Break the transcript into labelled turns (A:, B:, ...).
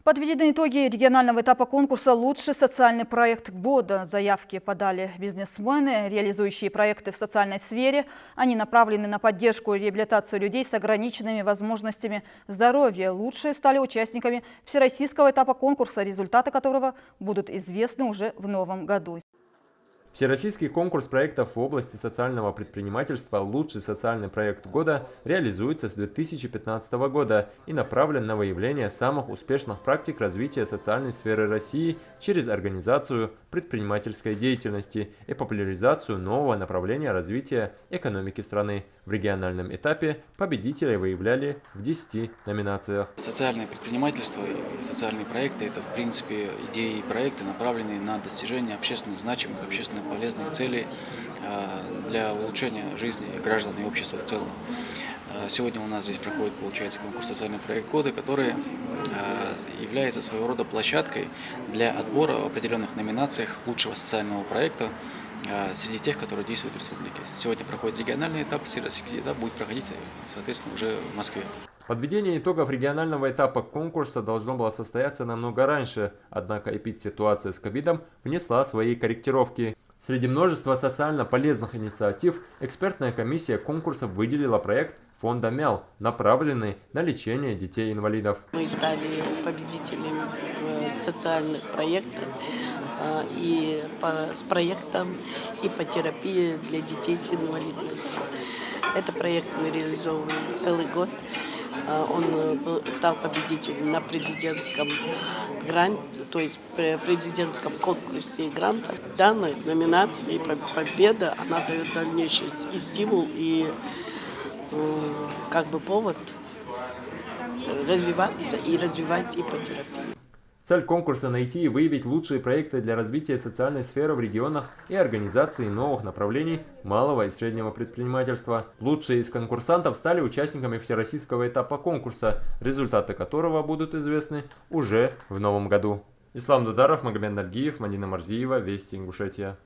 A: Подведены итоги регионального этапа конкурса «Лучший социальный проект года». Заявки подали бизнесмены, реализующие проекты в социальной сфере. Они направлены на поддержку и реабилитацию людей с ограниченными возможностями здоровья. Лучшие стали участниками всероссийского этапа конкурса, результаты которого будут известны уже в новом году.
B: Всероссийский конкурс проектов в области социального предпринимательства «Лучший социальный проект года» реализуется с 2015 года и направлен на выявление самых успешных практик развития социальной сферы России через организацию предпринимательской деятельности и популяризацию нового направления развития экономики страны. В региональном этапе победителей выявляли в 10 номинациях.
C: Социальное предпринимательство и социальные проекты – это, в принципе, идеи и проекты, направленные на достижение общественно значимых, общественно полезных целей для улучшения жизни граждан и общества в целом. Сегодня у нас здесь проходит, получается, конкурс «Социальный проект года», который является своего рода площадкой для отбора в определенных номинациях лучшего социального проекта среди тех, которые действуют в республике. Сегодня проходит региональный этап, всероссийский этап будет проходить, соответственно, уже в Москве.
B: Подведение итогов регионального этапа конкурса должно было состояться намного раньше, однако эпидситуация с ковидом внесла свои корректировки. Среди множества социально полезных инициатив экспертная комиссия конкурса выделила проект фонда МЯЛ, направленный на лечение детей-инвалидов.
D: Мы стали победителями в социальных проектах и с проектом ипотерапии для детей с инвалидностью. Это проект мы реализовываем целый год. Он стал победителем на президентском гранте, то есть президентском конкурсе грантов. Данной номинации победа, она дает дальнейший и стимул, и повод развиваться и развивать ипотерапию.
B: Цель конкурса – найти и выявить лучшие проекты для развития социальной сферы в регионах и организации новых направлений малого и среднего предпринимательства. Лучшие из конкурсантов стали участниками всероссийского этапа конкурса, результаты которого будут известны уже в новом году. Ислам Дударов, Магомед Нальгиев, Мадина Марзиева, Вести Ингушетия.